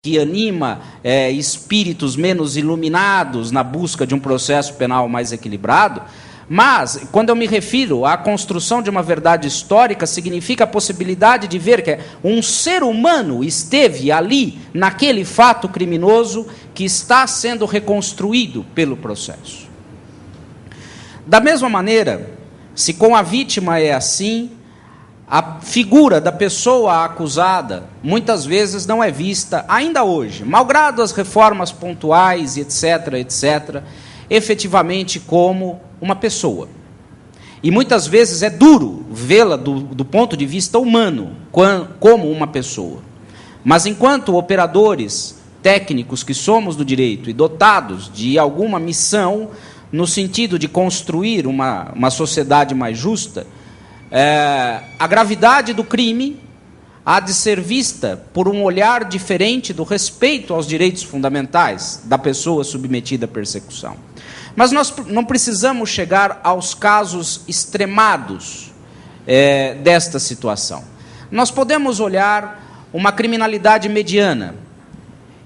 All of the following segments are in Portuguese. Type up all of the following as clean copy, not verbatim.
que anima espíritos menos iluminados na busca de um processo penal mais equilibrado, mas, quando eu me refiro à construção de uma verdade histórica, significa a possibilidade de ver que um ser humano esteve ali, naquele fato criminoso que está sendo reconstruído pelo processo. Da mesma maneira, se com a vítima é assim, a figura da pessoa acusada muitas vezes não é vista, ainda hoje, malgrado as reformas pontuais, etc., etc., efetivamente como uma pessoa. E muitas vezes é duro vê-la do ponto de vista humano, como uma pessoa. Mas enquanto operadores técnicos que somos do direito e dotados de alguma missão, no sentido de construir uma sociedade mais justa, a gravidade do crime há de ser vista por um olhar diferente do respeito aos direitos fundamentais da pessoa submetida à persecução. Mas nós não precisamos chegar aos casos extremados desta situação. Nós podemos olhar uma criminalidade mediana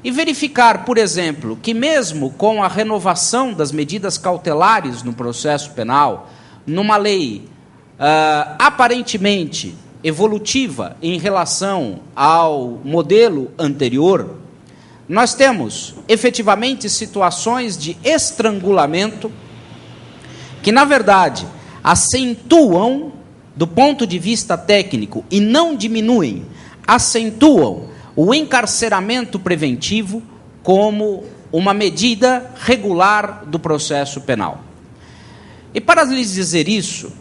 e verificar, por exemplo, que mesmo com a renovação das medidas cautelares no processo penal, numa lei aparentemente evolutiva em relação ao modelo anterior, nós temos efetivamente situações de estrangulamento que, na verdade, acentuam, do ponto de vista técnico, e não diminuem, acentuam o encarceramento preventivo como uma medida regular do processo penal. E para lhes dizer isso,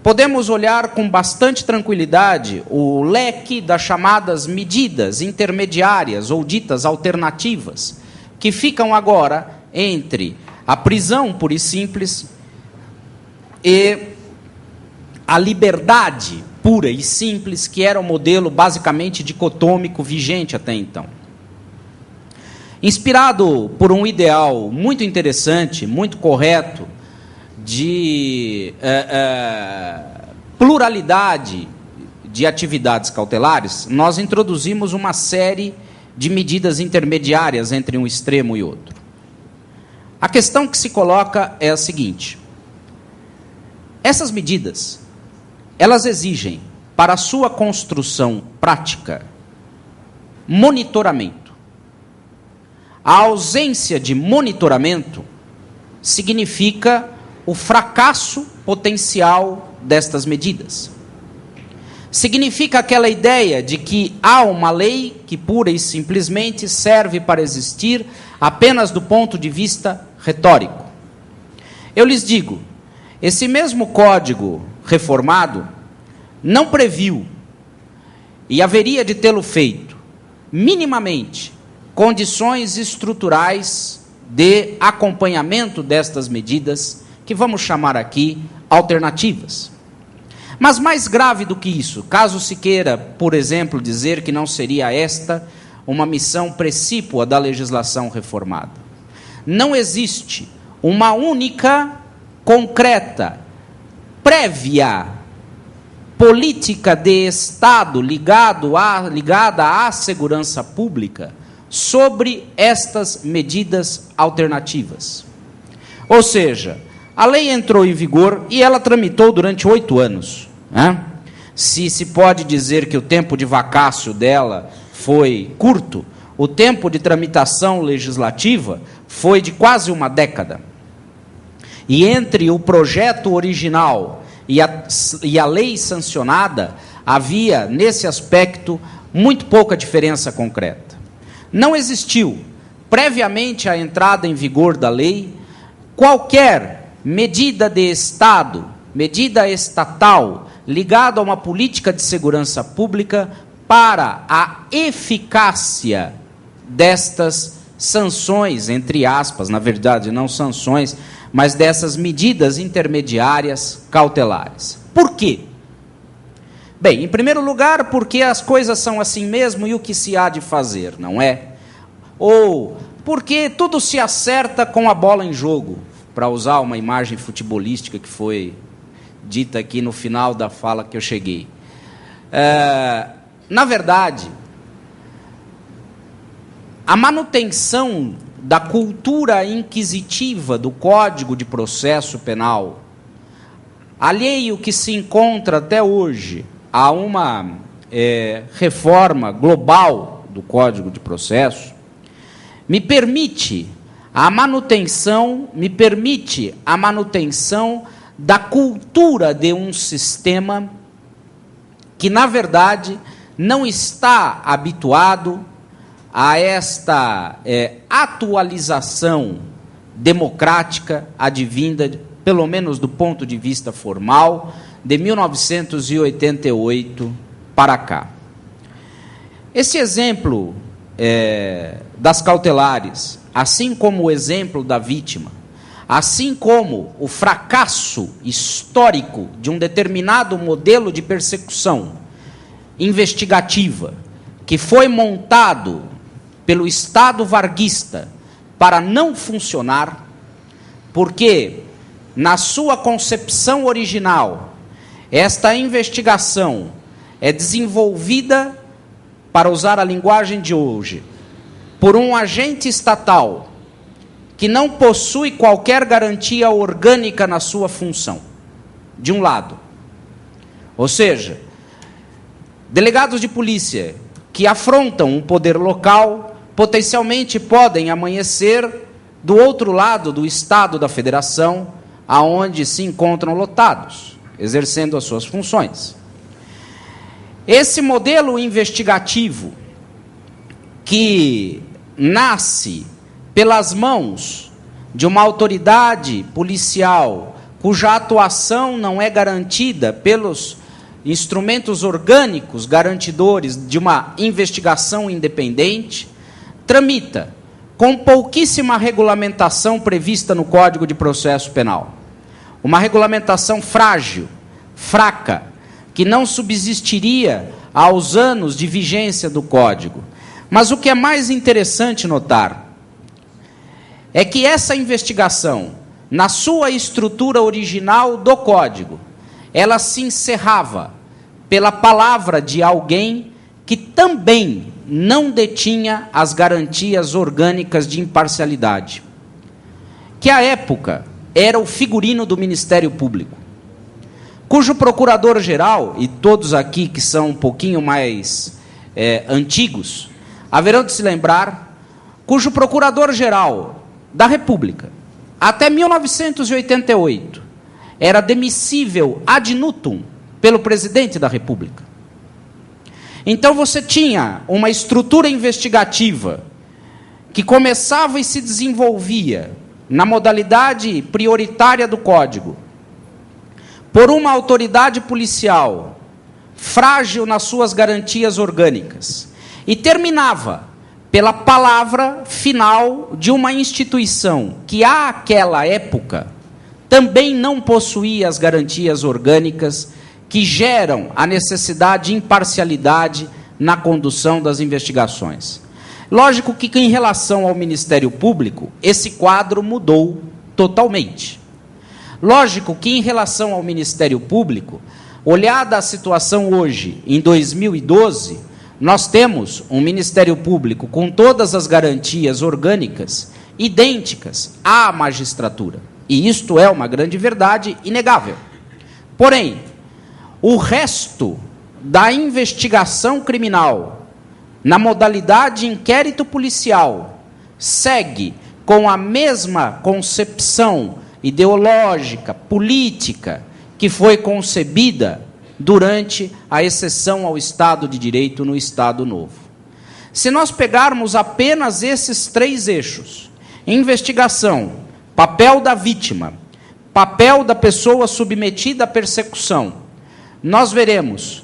podemos olhar com bastante tranquilidade o leque das chamadas medidas intermediárias ou ditas alternativas, que ficam agora entre a prisão pura e simples e a liberdade pura e simples, que era o modelo basicamente dicotômico vigente até então. Inspirado por um ideal muito interessante, muito correto, de pluralidade de atividades cautelares, nós introduzimos uma série de medidas intermediárias entre um extremo e outro. A questão que se coloca é a seguinte: essas medidas, elas exigem, para a sua construção prática, monitoramento. A ausência de monitoramento significa o fracasso potencial destas medidas. Significa aquela ideia de que há uma lei que pura e simplesmente serve para existir apenas do ponto de vista retórico. Eu lhes digo, esse mesmo código reformado não previu, e haveria de tê-lo feito, minimamente, condições estruturais de acompanhamento destas medidas, que vamos chamar aqui alternativas. Mas mais grave do que isso, caso se queira, por exemplo, dizer que não seria esta uma missão precípua da legislação reformada. Não existe uma única, concreta, prévia política de Estado ligada à segurança pública sobre estas medidas alternativas. Ou seja, a lei entrou em vigor e ela tramitou durante 8 anos. Se pode dizer que o tempo de vacácio dela foi curto, o tempo de tramitação legislativa foi de quase uma década. E entre o projeto original e a lei sancionada, havia, nesse aspecto, muito pouca diferença concreta. Não existiu, previamente à entrada em vigor da lei, qualquer medida de Estado, medida estatal, ligada a uma política de segurança pública para a eficácia destas sanções, entre aspas, na verdade não sanções, mas dessas medidas intermediárias cautelares. Por quê? Bem, em primeiro lugar, porque as coisas são assim mesmo e o que se há de fazer, não é? Ou porque tudo se acerta com a bola em jogo, para usar uma imagem futebolística que foi dita aqui no final da fala que eu cheguei. Na verdade, a manutenção da cultura inquisitiva do Código de Processo Penal, alheio que se encontra até hoje a uma reforma global do Código de Processo, me permite a manutenção da cultura de um sistema que, na verdade, não está habituado a esta atualização democrática advinda, pelo menos do ponto de vista formal, de 1988 para cá. Esse exemplo das cautelares, assim como o exemplo da vítima, assim como o fracasso histórico de um determinado modelo de persecução investigativa que foi montado pelo Estado varguista para não funcionar, porque, na sua concepção original, esta investigação é desenvolvida, para usar a linguagem de hoje, por um agente estatal que não possui qualquer garantia orgânica na sua função, de um lado. Ou seja, delegados de polícia que afrontam um poder local, potencialmente podem amanhecer do outro lado do Estado da Federação, aonde se encontram lotados, exercendo as suas funções. Esse modelo investigativo, que nasce pelas mãos de uma autoridade policial cuja atuação não é garantida pelos instrumentos orgânicos garantidores de uma investigação independente, tramita com pouquíssima regulamentação prevista no Código de Processo Penal. Uma regulamentação frágil, fraca, que não subsistiria aos anos de vigência do Código. Mas o que é mais interessante notar é que essa investigação, na sua estrutura original do Código, ela se encerrava pela palavra de alguém que também não detinha as garantias orgânicas de imparcialidade, que à época era o figurino do Ministério Público, cujo procurador-geral, e todos aqui que são um pouquinho mais antigos, haverão de se lembrar, cujo procurador-geral da República, até 1988, era demissível ad nutum pelo presidente da República. Então você tinha uma estrutura investigativa que começava e se desenvolvia na modalidade prioritária do Código, por uma autoridade policial frágil nas suas garantias orgânicas, e terminava pela palavra final de uma instituição que, àquela época, também não possuía as garantias orgânicas que geram a necessidade de imparcialidade na condução das investigações. Lógico que, em relação ao Ministério Público, esse quadro mudou totalmente. Lógico que, em relação ao Ministério Público, olhada a situação hoje, em 2012, nós temos um Ministério Público com todas as garantias orgânicas idênticas à magistratura. E isto é uma grande verdade inegável. Porém, o resto da investigação criminal, na modalidade inquérito policial, segue com a mesma concepção ideológica, política, que foi concebida durante a exceção ao Estado de Direito no Estado Novo. Se nós pegarmos apenas esses três eixos, investigação, papel da vítima, papel da pessoa submetida à persecução, nós veremos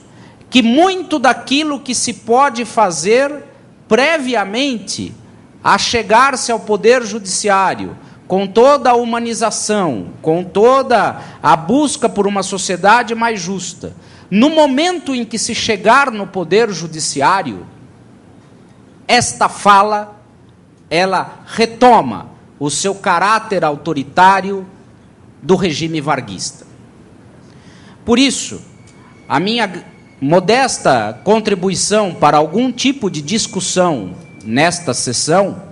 que muito daquilo que se pode fazer previamente a chegar-se ao Poder Judiciário, com toda a humanização, com toda a busca por uma sociedade mais justa, no momento em que se chegar no Poder Judiciário, esta fala, ela retoma o seu caráter autoritário do regime varguista. Por isso, a minha modesta contribuição para algum tipo de discussão nesta sessão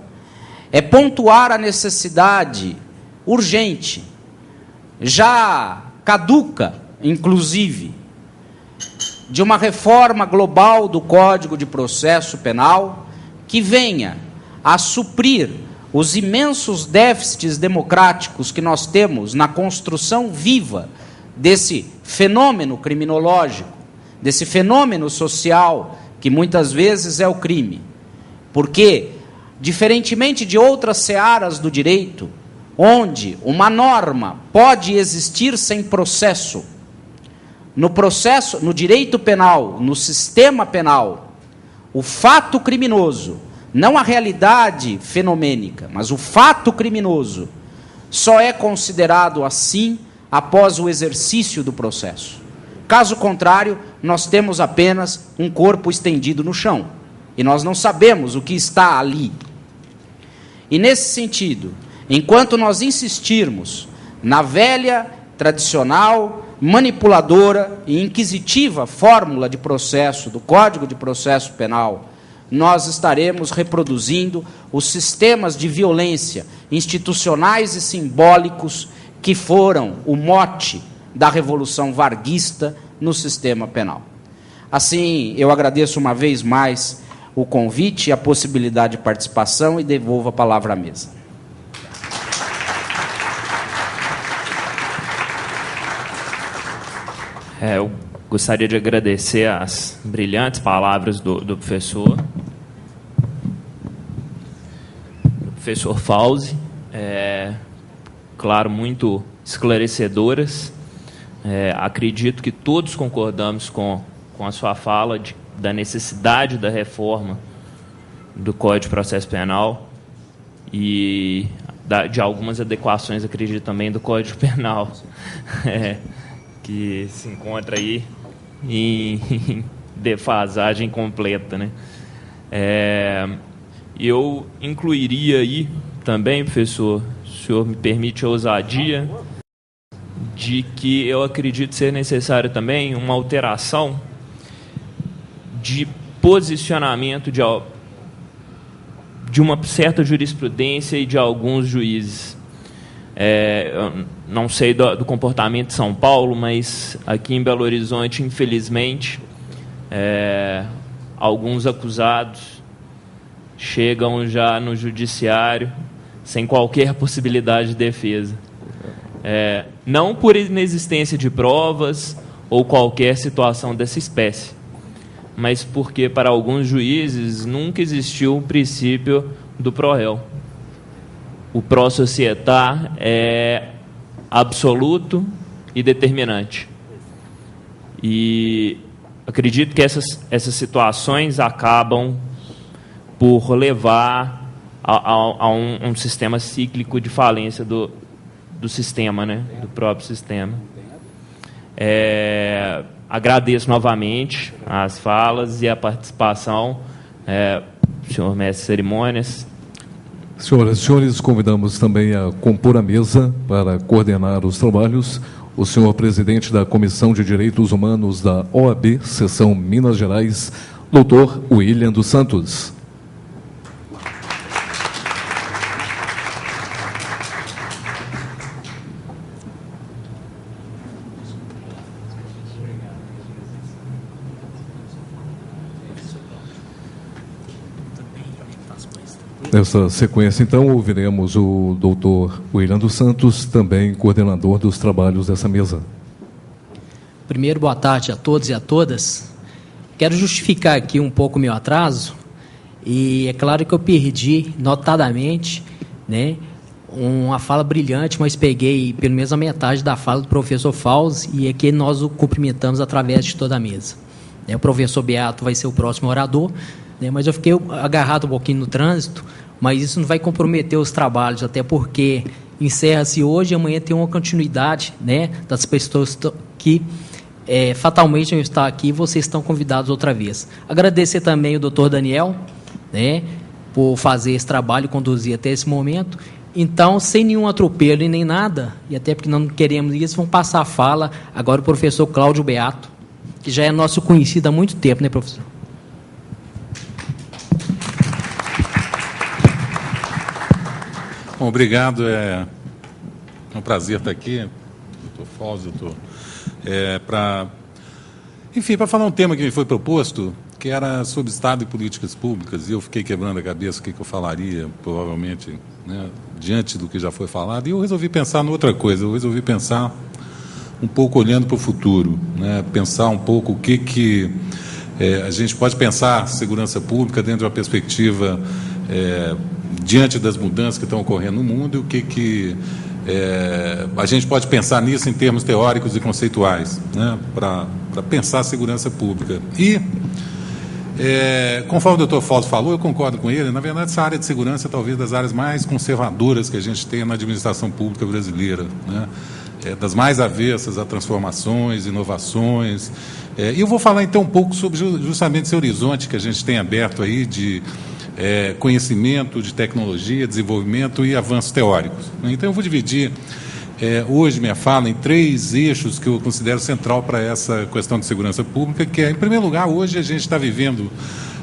é pontuar a necessidade urgente, já caduca, inclusive, de uma reforma global do Código de Processo Penal que venha a suprir os imensos déficits democráticos que nós temos na construção viva desse fenômeno criminológico, desse fenômeno social que muitas vezes é o crime. Porque, diferentemente de outras searas do direito, onde uma norma pode existir sem processo, no direito penal, no sistema penal, o fato criminoso, não a realidade fenomênica, mas o fato criminoso, só é considerado assim após o exercício do processo. Caso contrário, nós temos apenas um corpo estendido no chão, e nós não sabemos o que está ali. E nesse sentido, enquanto nós insistirmos na velha, tradicional, manipuladora e inquisitiva fórmula de processo do Código de Processo Penal, nós estaremos reproduzindo os sistemas de violência institucionais e simbólicos que foram o mote da Revolução Varguista no sistema penal. Assim, eu agradeço uma vez mais o convite e a possibilidade de participação e devolvo a palavra à mesa. Eu gostaria de agradecer as brilhantes palavras do professor Fauzi, claro, muito esclarecedoras. Acredito que todos concordamos com a sua fala da necessidade da reforma do Código de Processo Penal e de algumas adequações, acredito, também do Código Penal, que se encontra aí em defasagem completa, né? Eu incluiria aí também, professor, se o senhor me permite a ousadia, de que eu acredito ser necessário também uma alteração de posicionamento de uma certa jurisprudência e de alguns juízes. Eu não sei do comportamento de São Paulo, mas aqui em Belo Horizonte, infelizmente, alguns acusados chegam já no judiciário sem qualquer possibilidade de defesa. Não por inexistência de provas ou qualquer situação dessa espécie, mas porque, para alguns juízes, nunca existiu o princípio do pro réu. O pró societar é absoluto e determinante. E acredito que essas situações acabam por levar a um sistema cíclico de falência do sistema, né? Do próprio sistema. Agradeço novamente as falas e a participação, senhor mestre de cerimônias. Senhoras e senhores, convidamos também a compor a mesa para coordenar os trabalhos o senhor presidente da Comissão de Direitos Humanos da OAB, Seção Minas Gerais, doutor William dos Santos. Nessa sequência, então, ouviremos o doutor William dos Santos, também coordenador dos trabalhos dessa mesa. Primeiro, boa tarde a todos e a todas. Quero justificar aqui um pouco o meu atraso, e é claro que eu perdi notadamente, né, uma fala brilhante, mas peguei pelo menos a metade da fala do professor Fauzi, e aqui nós o cumprimentamos através de toda a mesa. O professor Beato vai ser o próximo orador, mas eu fiquei agarrado um pouquinho no trânsito, mas isso não vai comprometer os trabalhos, até porque encerra-se hoje e amanhã tem uma continuidade, né, das pessoas que fatalmente não estão aqui, vocês estão convidados outra vez. Agradecer também o doutor Daniel, né, por fazer esse trabalho e conduzir até esse momento. Então, sem nenhum atropelo e nem nada, e até porque não queremos isso, vamos passar a fala agora o professor Cláudio Beato, que já é nosso conhecido há muito tempo, né, professor? Bom, obrigado. É um prazer estar aqui, doutor Foz, doutor. Para falar um tema que me foi proposto, que era sobre Estado e políticas públicas, e eu fiquei quebrando a cabeça o que eu falaria, provavelmente, né, diante do que já foi falado, e eu resolvi pensar em outra coisa, eu resolvi pensar um pouco olhando para o futuro, né, pensar um pouco o que a gente pode pensar segurança pública dentro da perspectiva diante das mudanças que estão ocorrendo no mundo, e o que a gente pode pensar nisso em termos teóricos e conceituais, né, para pensar a segurança pública. E, conforme o doutor Fausto falou, eu concordo com ele, na verdade, essa área de segurança é talvez das áreas mais conservadoras que a gente tem na administração pública brasileira, né, das mais avessas a transformações, inovações. E eu vou falar, então, um pouco sobre justamente esse horizonte que a gente tem aberto aí de conhecimento, de tecnologia, desenvolvimento e avanços teóricos. Então, eu vou dividir hoje minha fala em 3 eixos que eu considero central para essa questão de segurança pública, que é, em primeiro lugar, hoje a gente está vivendo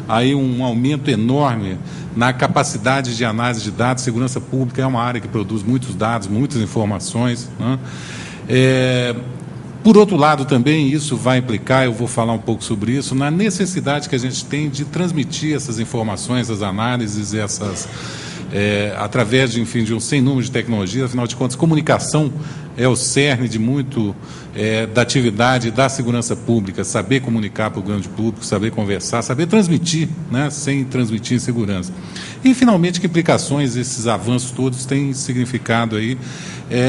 aí um aumento enorme na capacidade de análise de dados. Segurança pública é uma área que produz muitos dados, muitas informações, né? Por outro lado, também isso vai implicar, eu vou falar um pouco sobre isso, na necessidade que a gente tem de transmitir essas informações, essas análises, através de um sem número de tecnologias. Afinal de contas, comunicação é o cerne de muito da atividade da segurança pública, saber comunicar para o grande público, saber conversar, saber transmitir, né, sem transmitir insegurança. E, finalmente, que implicações esses avanços todos têm significado aí,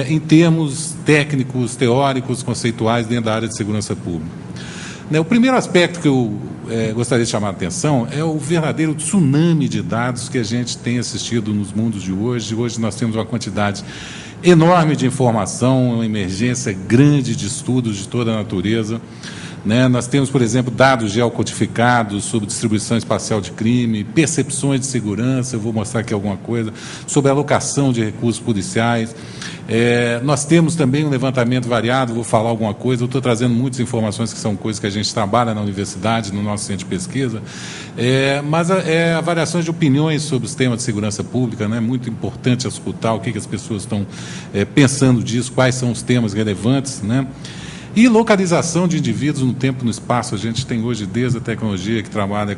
em termos técnicos, teóricos, conceituais dentro da área de segurança pública. O primeiro aspecto que eu gostaria de chamar a atenção é o verdadeiro tsunami de dados que a gente tem assistido nos mundos de hoje. Hoje nós temos uma quantidade enorme de informação, uma emergência grande de estudos de toda a natureza, né? Nós temos, por exemplo, dados geocodificados sobre distribuição espacial de crime, percepções de segurança, eu vou mostrar aqui alguma coisa, sobre alocação de recursos policiais. Nós temos também um levantamento variado, vou falar alguma coisa, eu estou trazendo muitas informações que são coisas que a gente trabalha na universidade, no nosso centro de pesquisa, mas avaliações de opiniões sobre os temas de segurança pública, né? Muito importante escutar o que as pessoas estão pensando disso, quais são os temas relevantes, né? E localização de indivíduos no tempo e no espaço. A gente tem hoje, desde a tecnologia que trabalha